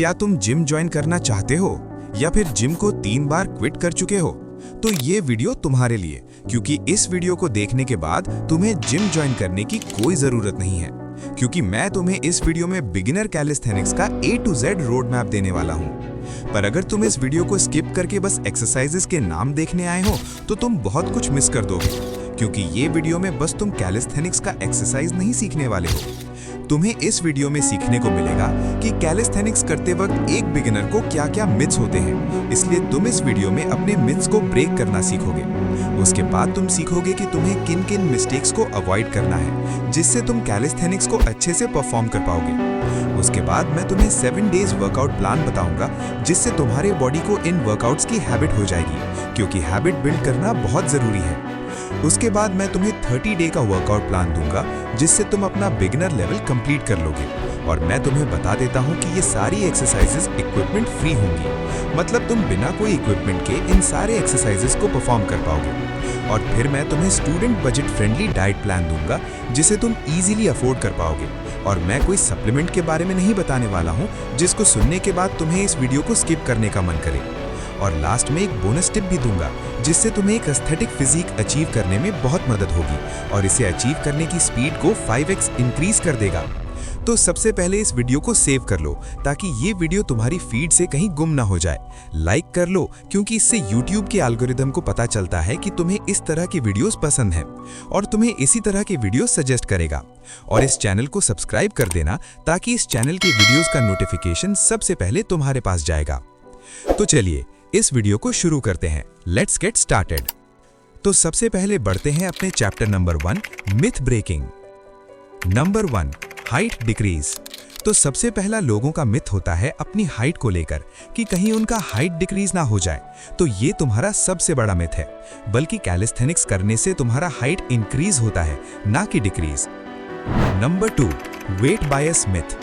क्या तुम gym join करना चाहते हो या फिर जिम को 3 बार क्विट कर चुके हो? तो ये वीडियो तुम्हारे लिए, क्योंकि इस वीडियो को देखने के बाद तुम्हें जिम ज्वाइन करने की कोई जरूरत नहीं है, क्योंकि मैं तुम्हें इस वीडियो में बिगिनर कैलिस्थेनिक्स का A to Z road map देने वाला हूँ। पर अगर तुम इस वीडियो को स्किप करके बस एक्सरसाइजेस के नाम देखने आए हो तो तुम बहुत कुछ मिस कर दोगे, क्योंकि ये वीडियो में बस तुम कैलिस्थेनिक्स का एक्सरसाइज नहीं सीखने वाले हो। तुम्हें इस वीडियो में सीखने को मिलेगा कि कैलिस्थेनिक्स करते वक्त एक बिगिनर को क्या-क्या मिथ्स होते हैं, इसलिए तुम इस वीडियो में अपने मिथ्स को ब्रेक करना सीखोगे। उसके बाद तुम सीखोगे कि तुम्हें किन-किन मिस्टेक्स को अवॉइड करना है, जिससे तुम कैलिस्थेनिक्स को अच्छे से परफॉर्म कर पाओगे। उसके बाद मैं तुम्हें 7 डेज वर्कआउट प्लान बताऊंगा, जिससे तुम्हारे बॉडी को इन वर्कआउट्स की हैबिट हो जाएगी, क्योंकि हैबिट बिल्ड करना बहुत जरूरी है। उसके बाद मैं तुम्हें 30 डे का वर्कआउट प्लान दूंगा, जिससे तुम अपना बिगिनर लेवल कंप्लीट कर लोगे। और मैं तुम्हें बता देता हूं कि ये सारी एक्सरसाइजेस इक्विपमेंट फ्री होंगी, मतलब तुम बिना कोई इक्विपमेंट के इन सारे एक्सरसाइजेस को परफॉर्म कर पाओगे। और फिर मैं तुम्हें student budget friendly diet plan दूंगा, जिसे तुम इजीली अफोर्ड कर पाओगे। और मैं कोई सप्लीमेंट के बारे में नहीं बताने वाला हूँ, जिसको सुनने के बाद तुम्हें इस वीडियो को स्किप करने का मन करे। और लास्ट में एक बोनस टिप भी दूंगा, जिससे तुम्हें एक एस्थेटिक फिजिक अचीव करने में बहुत मदद होगी और इसे अचीव करने की स्पीड को 5x इंक्रीज कर देगा। तो सबसे पहले इस वीडियो को सेव कर लो, ताकि ये वीडियो तुम्हारी फीड से कहीं गुम ना हो जाए। लाइक कर लो, क्योंकि इससे YouTube के एल्गोरिदम को पता चलता है कि तुम्हें इस तरह की वीडियोस पसंद हैं और तुम्हें इसी तरह के वीडियो सजेस्ट करेगा। और इस चैनल को सब्सक्राइब कर देना, ताकि इस चैनल के वीडियोस का नोटिफिकेशन सबसे पहले तुम्हारे पास जाएगा। तो चलिए इस वीडियो को शुरू करते हैं। Let's get started. तो सबसे पहले बढ़ते हैं अपने chapter number 1, myth breaking. Number 1, height decrease. तो सबसे पहला लोगों का मिथ होता है अपनी हाइट को लेकर कि कहीं उनका हाइट डिक्रीज ना हो जाए। तो ये तुम्हारा सबसे बड़ा मिथ है, बल्कि कैलिस्थेनिक्स करने से तुम्हारा हाइट इंक्रीज होता है, ना कि डिक्रीज। नंबर 2, वेट बायस मिथ।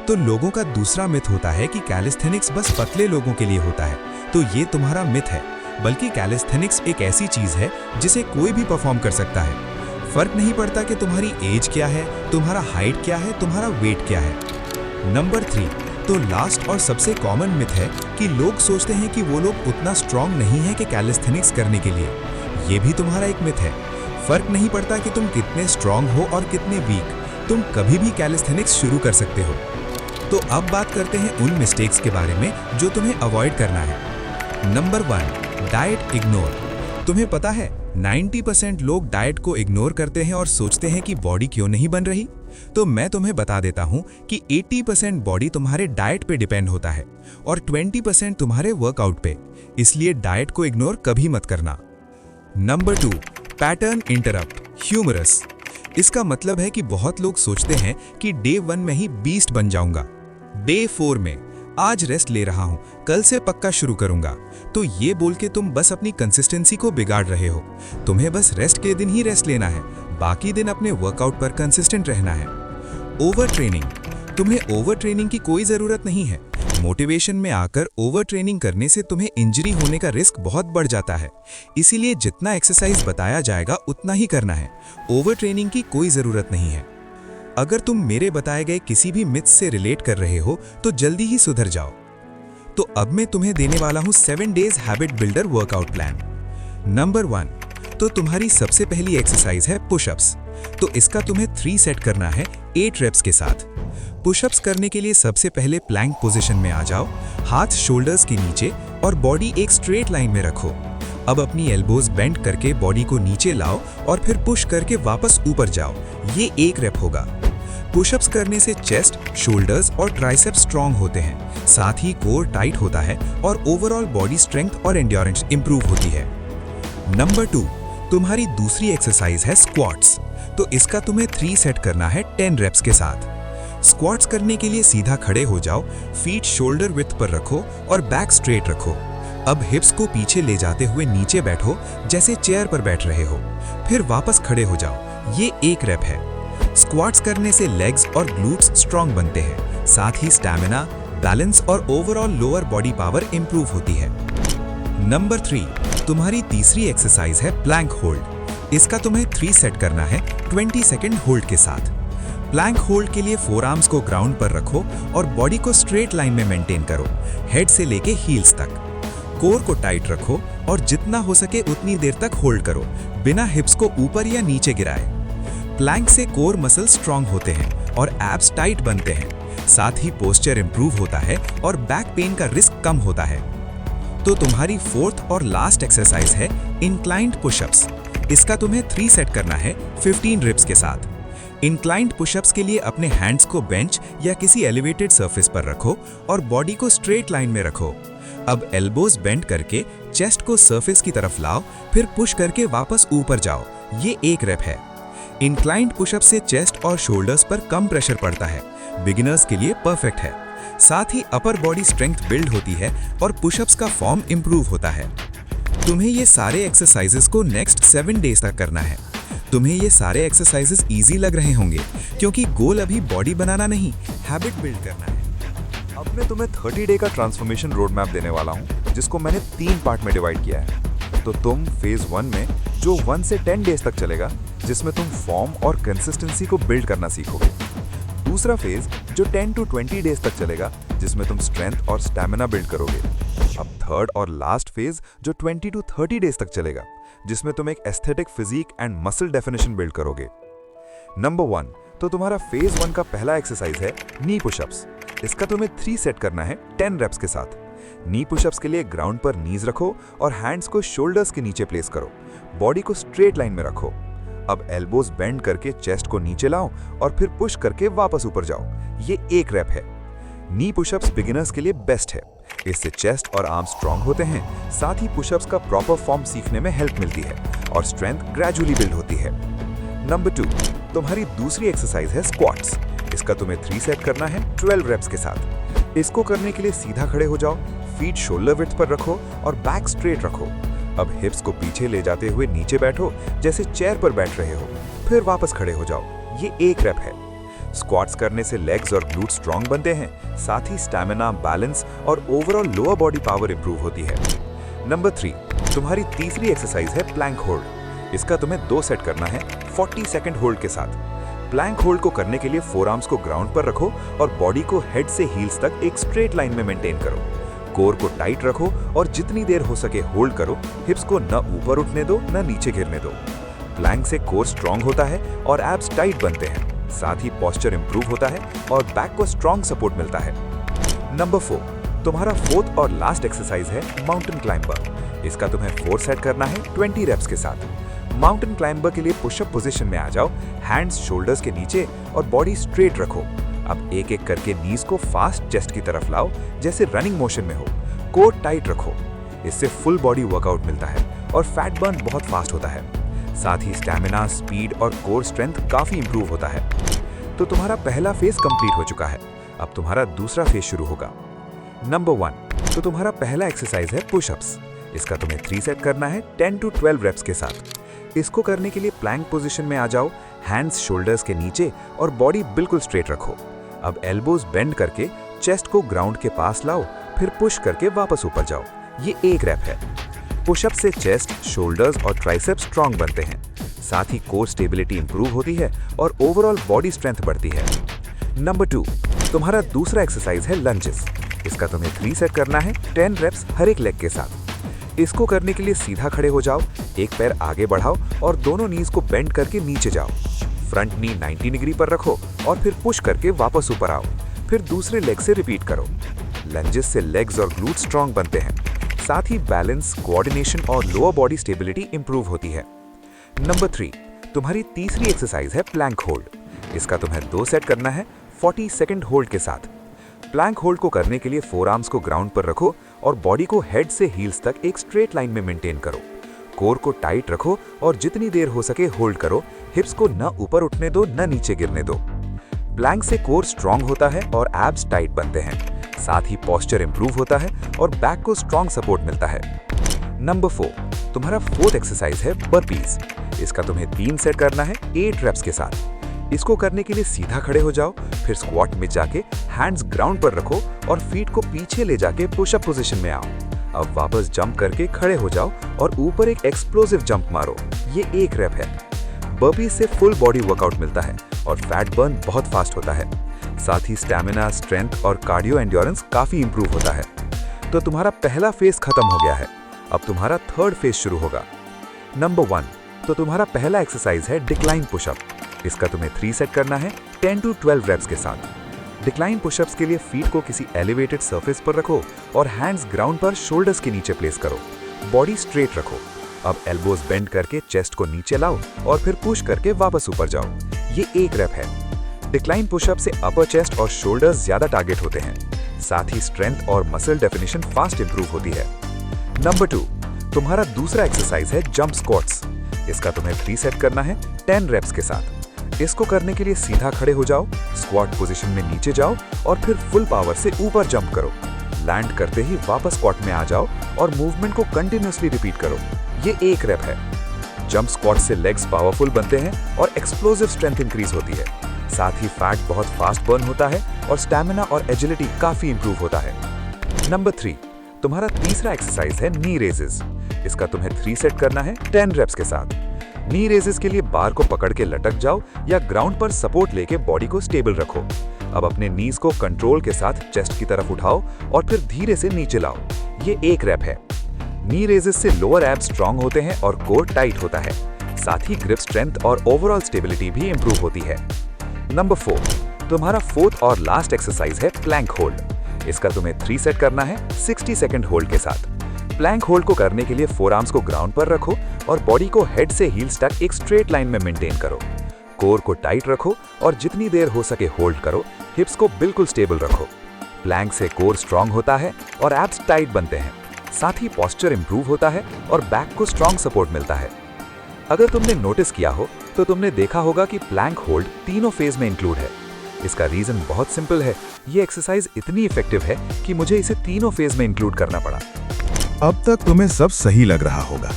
तो लोगों का दूसरा मिथ होता है कि कैलिस्थेनिक्स बस पतले लोगों के लिए होता है। तो ये तुम्हारा मिथ है, बल्कि कैलिस्थेनिक्स एक ऐसी चीज है जिसे कोई भी परफॉर्म कर सकता है। फर्क नहीं पड़ता कि तुम्हारी एज क्या है, तुम्हारा हाइट क्या है, तुम्हारा वेट क्या है। नंबर 3, तो लास्ट और सबसे कॉमन मिथ है कि लोग सोचते हैं कि वो लोग उतना स्ट्रांग नहीं है कि कैलिस्थेनिक्स करने के लिए। ये भी तुम्हारा एक मिथ है। फर्क नहीं पड़ता कि तुम कितने स्ट्रांग हो और कितने वीक, तुम कभी भी कैलिस्थेनिक्स शुरू कर सकते हो। तो अब बात करते हैं उन मिस्टेक्स के बारे में जो तुम्हें अवॉइड करना है। Number 1, diet ignore. तुम्हें पता है 90% लोग डाइट को इग्नोर करते हैं और सोचते हैं कि बॉडी क्यों नहीं बन रही। तो मैं तुम्हें बता देता हूं कि 80% बॉडी तुम्हारे डाइट पे डिपेंड होता है और 20% तुम्हारे वर्कआउट पे, इसलिए डाइट को इग्नोर कभी मत करना। Number 2, pattern interrupt, humorous. इसका मतलब है कि बहुत लोग सोचते हैं कि डे 1 में ही बीस्ट बन जाऊंगा, डे 4 में आज रेस्ट ले रहा हूं, कल से पक्का शुरू करूंगा। तो ये बोल के तुम बस अपनी कंसिस्टेंसी को बिगाड़ रहे हो। तुम्हें बस रेस्ट के दिन ही रेस्ट लेना है, बाकी दिन अपने वर्कआउट पर कंसिस्टेंट रहना है। Over training. तुम्हें ओवर ट्रेनिंग की कोई जरूरत नहीं है। मोटिवेशन में आकर ओवर ट्रेनिंग करने से तुम्हें इंजरी होने का रिस्क बहुत बढ़ जाता है, इसीलिए जितना एक्सरसाइज बताया जाएगा उतना ही करना है। ओवर ट्रेनिंग की कोई जरूरत नहीं है। अगर तुम मेरे बताए गए किसी भी मिथ से रिलेट कर रहे हो तो जल्दी ही सुधर जाओ। तो अब मैं तुम्हें देने वाला हूं 7 days habit builder workout plan. Number 1, तो तुम्हारी सबसे पहली एक्सरसाइज है पुशअप्स। तो इसका तुम्हें 3 सेट करना है 8 रेप्स के साथ। पुशअप्स करने के लिए सबसे पहले प्लैंक पोजीशन में आ जाओ, हाथ शोल्डर्स के नीचे और बॉडी एक स्ट्रेट लाइन में रखो। अब अपनी एल्बोज बेंड करके बॉडी को नीचे लाओ और फिर पुश करके वापस ऊपर जाओ। ये 1 रेप होगा। पुशअप्स करने से चेस्ट, शोल्डर्स और ट्राइसेप्स स्ट्रांग होते हैं, साथ ही कोर टाइट होता है और ओवरऑल बॉडी स्ट्रेंथ और एंड्योरेंस इंप्रूव होती है। नंबर 2, तुम्हारी दूसरी एक्सरसाइज है स्क्वाट्स। तो इसका तुम्हें 3 सेट करना है 10 रेप्स के साथ। स्क्वाट्स करने के लिए सीधा खड़े हो जाओ, फीट शोल्डर विड्थ पर रखो और बैक स्ट्रेट रखो। अब हिप्स को पीछे ले जाते हुए नीचे बैठो, जैसे चेयर पर बैठ रहे हो, फिर वापस खड़े हो जाओ। ये 1 रेप है। स्क्वाट्स करने से लेग्स और ग्लूट्स स्ट्रांग बनते हैं, साथ ही स्टैमिना, बैलेंस और overall lower body power improve होती है। नंबर 3, तुम्हारी तीसरी एक्सरसाइज है प्लैंक होल्ड। इसका तुम्हें 3 सेट करना है 20 सेकेंड होल्ड के साथ। प्लैंक होल्ड के लिए फोर आर्म्स को ग्राउंड पर रखो और बॉडी को स्ट्रेट लाइन में मेंटेन करो, हेड से लेके हील्स तक। कोर को टाइट रखो और जितना हो सके उतनी देर तक होल्ड करो, बिना हिप्स को ऊपर या नीचे गिराए। प्लैंक से कोर मसल स्ट्रांग होते हैं और एब्स टाइट बनते हैं, साथ ही पोस्चर इंप्रूव होता है और बैक पेन का रिस्क कम होता है। तो तुम्हारी फोर्थ और लास्ट एक्सरसाइज है इंक्लाइंड पुशअप्स। इसका तुम्हें 3 सेट करना है 15 रिप्स के साथ। इंक्लाइंड पुशअप्स के लिए अपने हैंड्स को बेंच या किसी एलिवेटेड सरफेस पर रखो और बॉडी को स्ट्रेट लाइन में रखो। अब एल्बोज बेंड करके चेस्ट को सरफेस की तरफ लाओ, फिर पुश करके वापस ऊपर जाओ। ये 1 रेप है। इंक्लाइंड पुशअप से चेस्ट और शोल्डर्स पर कम प्रेशर पड़ता है, बिगिनर्स के लिए परफेक्ट है। साथ ही अपर बॉडी स्ट्रेंथ बिल्ड होती है और पुशअप्स का फॉर्म इंप्रूव होता है। तुम्हें ये सारे एक्सरसाइजेस को नेक्स्ट 7 डेज तक करना है। तुम्हें ये सारे एक्सरसाइजेस इजी लग रहे होंगे क्योंकि गोल अभी बॉडी बनाना नहीं, हैबिट बिल्ड करना है। अब मैं तुम्हें 30 डे का ट्रांसफॉर्मेशन रोड मैप देने वाला हूँ, जिसको मैंने 3 पार्ट में डिवाइड किया है। तो तुम फेज 1 में जो 1 से 10 डेज तक चलेगा, जिसमें तुम फॉर्म और कंसिस्टेंसी को बिल्ड करना सीखोगे। दूसरा फेज जो 10 to 20 डेज तक चलेगा, जिसमें तुम स्ट्रेंथ और स्टैमिना बिल्ड करोगे। अब थर्ड और लास्ट फेज जो 20 to 30 डेज तक चलेगा, जिसमें तुम एक aesthetic physique and muscle definition build करोगे। नंबर 1, तो तुम्हारा फेज 1 का पहला एक्सरसाइज है नी पुशअप्स। इसका तुम्हें 3 सेट करना है 10 रेप्स के साथ। नी पुशअप्स के लिए ग्राउंड पर नीज रखो और हैंड्स को शोल्डर्स के नीचे प्लेस करो, बॉडी को स्ट्रेट लाइन में रखो। अब एल्बोज बेंड करके चेस्ट को नीचे लाओ और फिर पुश करके वापस ऊपर जाओ। ये 1 रेप है। नी पुशअप्स बिगिनर्स के लिए बेस्ट है। इससे चेस्ट और आर्म स्ट्रांग होते हैं, साथ ही पुशअप्स का प्रॉपर फॉर्म सीखने में हेल्प मिलती है और स्ट्रेंथ ग्रेजुअली बिल्ड होती है। नंबर 2, तुम्हारी दूसरी एक्सरसाइज है स्क्वाट्स। इसका तुम्हें 3 सेट करना है 12 रेप्स के साथ। इसको करने के लिए सीधा खड़े हो जाओ, फीट शोल्डर विड्थ पर रखो और बैक स्ट्रेट रखो। अब हिप्स को पीछे ले जाते हुए नीचे बैठो, जैसे चेयर पर बैठ रहे हो, फिर वापस खड़े हो जाओ। ये 1 रेप है। स्क्वाट्स करने से लेग्स और ग्लूट स्ट्रांग बनते हैं, साथ ही स्टैमिना, बैलेंस और overall lower body power improve होती है। नंबर 3, तुम्हारी तीसरी एक्सरसाइज है प्लैंक होल्ड। इसका तुम्हें 2 सेट करना है 40 सेकंड होल्ड के साथ। प्लैंक होल्ड को करने के लिए फोर आर्म्स को ग्राउंड पर रखो और बॉडी को हेड से हील्स तक एक स्ट्रेट लाइन में मेंटेन करो। कोर को टाइट रखो और जितनी देर हो सके होल्ड करो, हिप्स को न ऊपर उठने दो न नीचे गिरने दो। प्लैंक से कोर स्ट्रांग होता है और एब्स टाइट बनते हैं, साथ ही पोस्चर इंप्रूव होता है और बैक को स्ट्रांग सपोर्ट मिलता है। नंबर 4, तुम्हारा फोर्थ और लास्ट एक्सरसाइज है माउंटेन क्लाइंबर। इसका तुम्हें 4 सेट करना है 20 रेप्स के साथ। माउंटेन क्लाइंबर के लिए पुशअप पोजीशन में आ जाओ, हैंड्स शोल्डर्स के नीचे और बॉडी स्ट्रेट रखो। अब एक एक करके नीज को फास्ट चेस्ट की तरफ लाओ, जैसे रनिंग मोशन में हो। कोर टाइट रखो, इससे फुल बॉडी वर्कआउट मिलता है और फैट बर्न बहुत फास्ट होता है। साथ ही स्टैमिना, स्पीड और कोर स्ट्रेंथ काफी इंप्रूव होता है। तो तुम्हारा पहला फेज कंप्लीट हो चुका है। अब तुम्हारा दूसरा फेज शुरू होगा। नंबर 1, तो तुम्हारा पहला एक्सरसाइज है पुशअप्स। इसका तुम्हें 3 सेट करना है 10 to 12 रेप्स के साथ। इसको करने के लिए प्लैंक पोजीशन में आ जाओ, हैंड्स शोल्डर्स के नीचे और बॉडी बिल्कुल स्ट्रेट रखो। अब एल्बोज बेंड करके चेस्ट को ग्राउंड के पास लाओ, फिर पुश करके वापस ऊपर जाओ। ये 1 रेप है। पुशअप से चेस्ट, शोल्डर्स और ट्राइसेप्स स्ट्रांग बनते हैं, साथ ही कोर स्टेबिलिटी इंप्रूव होती है और ओवरऑल बॉडी स्ट्रेंथ बढ़ती है। नंबर 2, तुम्हारा दूसरा एक्सरसाइज है लंजेस। इसका तुम्हें 3 सेट करना है 10 रेप्स हर एक लेग के साथ। इसको करने के लिए सीधा खड़े हो जाओ, एक पैर आगे बढ़ाओ और दोनों नीज को बेंड करके नीचे जाओ। फ्रंट नी 90 डिग्री पर रखो और फिर पुश करके वापस ऊपर आओ, फिर दूसरे लेग से रिपीट करो। लंजेस से लेग्स और ग्लूट स्ट्रांग बनते हैं, साथ ही बैलेंस, कोऑर्डिनेशन और लोअर बॉडी स्टेबिलिटी इंप्रूव होती है। नंबर 3, तुम्हारी तीसरी एक्सरसाइज है प्लैंक होल्ड। इसका तुम्हें 2 सेट करना है 40 सेकंड होल्ड के साथ। प्लैंक होल्ड को करने के लिए फोर आर्म्स को ग्राउंड पर रखो और बॉडी को हेड से हील्स तक एक स्ट्रेट लाइन में मेंटेन करो। कोर को टाइट रखो और जितनी देर हो सके होल्ड करो, हिप्स को न ऊपर उठने दो न नीचे गिरने दो। प्लैंक से कोर स्ट्रांग होता है और एब्स टाइट बनते हैं, साथ ही पोस्चर इंप्रूव होता है और बैक को स्ट्रांग सपोर्ट मिलता है। नंबर 4, तुम्हारा फोर्थ एक्सरसाइज है बर्पीज। इसका तुम्हें 3 सेट करना है 8 रेप्स के साथ। इसको करने के लिए सीधा खड़े हो जाओ, फिर स्क्वाट में जाके हैंड्स ग्राउंड पर रखो और फीट को पीछे ले जाके पुशअप पोजीशन में आओ। अब वापस जंप करके खड़े हो जाओ और ऊपर एक एक्सप्लोसिव जंप मारो। ये 1 रेप है। बर्पीज से फुल बॉडी वर्कआउट मिलता है और फैट बर्न बहुत फास्ट होता है। साथ ही स्टैमिना, स्ट्रेंथ और कार्डियो एंड्योरेंस काफी इंप्रूव होता है। तो तुम्हारा पहला फेज खत्म हो गया है, अब तुम्हारा थर्ड फेज शुरू होगा। नंबर 1, तो तुम्हारा पहला एक्सरसाइज है डिक्लाइन पुशअप। इसका तुम्हें 3 सेट करना है 10 to 12 रेप्स के साथ। डिक्लाइन पुशअप्स के लिए फीट को किसी एलिवेटेड सरफेस पर रखो और हैंड्स ग्राउंड पर शोल्डर्स के नीचे प्लेस करो। बॉडी स्ट्रेट रखो। अब एल्बोज बेंड करके चेस्ट को नीचे लाओ और फिर पुश करके वापस ऊपर जाओ। ये 1 रेप है। डिक्लाइन पुशअप से अपर चेस्ट और शोल्डर्स ज्यादा टारगेट होते हैं। साथ ही स्ट्रेंथ और मसल डेफिनेशन फास्ट इंप्रूव होती है। नंबर 2, तुम्हारा दूसरा एक्सरसाइज है जंप स्क्वाट्स। इसका तुम्हें 3 सेट करना है 10 रेप्स के साथ। इसको करने के लिए सीधा खड़े हो जाओ, स्क्वाट पोजीशन में नीचे जाओ और फिर फुल पावर से ऊपर जंप करो। लैंड करते ही वापस स्क्वाट में आ जाओ और मूवमेंट को कंटिन्यूअसली रिपीट करो। ये 1 रेप है। जंप स्क्वाट से लेग्स पावरफुल बनते हैं और एक्सप्लोसिव स्ट्रेंथ इंक्रीज होती है। साथ ही फैट बहुत फास्ट बर्न होता है और स्टैमिना और एजिलिटी काफी इंप्रूव होता है। नंबर 3, तुम्हारा तीसरा एक्सरसाइज है नी रेजेस। इसका तुम्हें 3 सेट करना है 10 रेप्स के साथ। नी रेजेस के लिए बार को पकड़ के लटक जाओ या ग्राउंड पर सपोर्ट लेके बॉडी को स्टेबल रखो। अब अपने नीज को कंट्रोल के साथ चेस्ट की तरफ उठाओ और फिर धीरे से नीचे लाओ। ये 1 रेप है। नी रेजेस से लोअर एब्स स्ट्रांग होते हैं और कोर टाइट होता है। साथ ही ग्रिप स्ट्रेंथ और ओवरऑल स्टेबिलिटी भी इंप्रूव होती है। नंबर 4, तुम्हारा 4th और लास्ट एक्सरसाइज है प्लैंक होल्ड। इसका तुम्हें 3 सेट करना है 60 सेकंड होल्ड के साथ। प्लैंक होल्ड को करने के लिए फोरआर्म्स को ग्राउंड पर रखो और बॉडी को हेड से हील्स तक एक स्ट्रेट लाइन में मेंटेन करो। कोर को टाइट रखो और जितनी देर हो सके होल्ड करो। हिप्स को बिल्कुल स्टेबल रखो। प्लैंक से कोर स्ट्रांग होता है और एब्स टाइट बनते हैं। साथ ही पोस्चर इंप्रूव होता है और बैक को स्ट्रांग सपोर्ट मिलता है। अगर तुमने नोटिस किया हो तो तुमने देखा होगा कि प्लैंक होल्ड तीनों फेज में इंक्लूड है। इसका रीजन बहुत सिंपल है। ये एक्सरसाइज इतनी इफेक्टिव है कि मुझे इसे तीनों फेज में इंक्लूड करना पड़ा। अब तक तुम्हें सब सही लग रहा होगा,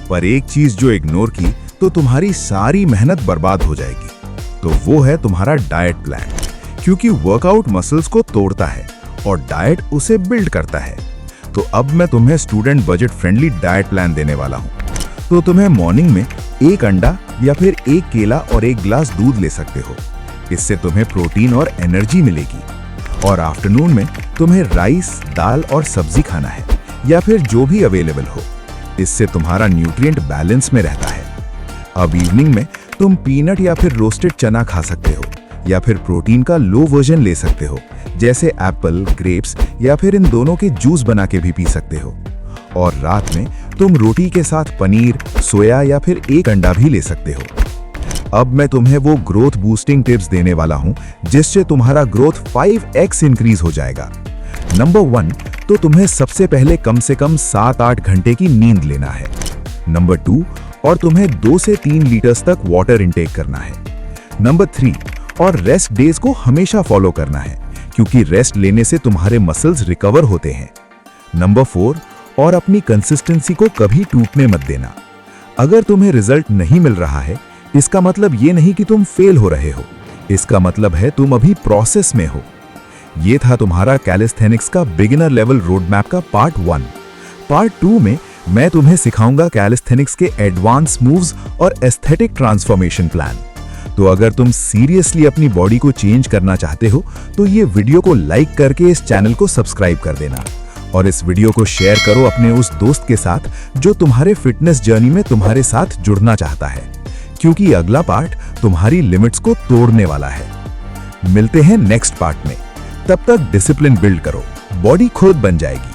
पर एक चीज जो इग्नोर की तो तुम्हारी सारी मेहनत बर्बाद हो जाएगी। तो वो है तुम्हारा डाइट प्लान, क्योंकि वर्कआउट मसल्स को तोड़ता है और डाइट उसे बिल्ड करता है। तो अब मैं तुम्हें student budget friendly diet plan देने वाला हूँ। तो तुम्हें मॉर्निंग में 1 अंडा या फिर 1 केला और 1 ग्लास दूध ले सकते हो। इससे तुम्हें प्रोटीन और एनर्जी मिलेगी। और आफ्टरनून में तुम्हें राइस, दाल और सब्जी खाना है या फिर जो भी अवेलेबल हो। इससे तुम्हारा न्यूट्रिएंट बैलेंस में रहता है। अब इवनिंग में तुम पीनट या फिर रोस्टेड चना खा सकते हो या फिर प्रोटीन का लो वर्जन ले सकते हो, जैसे एप्पल, ग्रेप्स या फिर इन दोनों के जूस बना के भी पी सकते हो। और रात में तुम रोटी के साथ पनीर, सोया या फिर 1 अंडा भी ले सकते हो। अब मैं तुम्हें वो ग्रोथ बूस्टिंग टिप्स देने वाला हूं जिससे तुम्हारा ग्रोथ 5x इंक्रीज हो जाएगा। नंबर 1, तो तुम्हें सबसे पहले कम से कम 7-8 घंटे की नींद लेना है। नंबर 2, और तुम्हें 2 से 3 लीटर्स तक वाटर इंटेक करना है। नंबर 3, और रेस्ट डेज को हमेशा फॉलो करना है, क्योंकि रेस्ट लेने से तुम्हारे मसल्स रिकवर होते हैं। नंबर 4, और अपनी कंसिस्टेंसी को कभी टूटने मत देना। अगर तुम्हें रिजल्ट नहीं मिल रहा है, इसका मतलब ये नहीं कि तुम फेल हो रहे हो। इसका मतलब है तुम अभी प्रोसेस में हो। ये था तुम्हारा कैलिस्थेनिक्स का बिगिनर लेवल रोड मैप का पार्ट 1। पार्ट 2 में मैं तुम्हें सिखाऊंगा कैलिस्थेनिक्स के एडवांस मूव्स और एस्थेटिक ट्रांसफॉर्मेशन प्लान। तो अगर तुम सीरियसली अपनी बॉडी को चेंज करना चाहते हो तो ये वीडियो को लाइक करके इस चैनल को सब्सक्राइब कर देना और इस वीडियो को शेयर करो अपने उस दोस्त के साथ जो तुम्हारे फिटनेस जर्नी में तुम्हारे साथ जुड़ना चाहता है, क्योंकि अगला पार्ट तुम्हारी लिमिट्स को तोड़ने वाला है। मिलते हैं नेक्स्ट पार्ट में। तब तक डिसिप्लिन बिल्ड करो, बॉडी खुद बन जाएगी।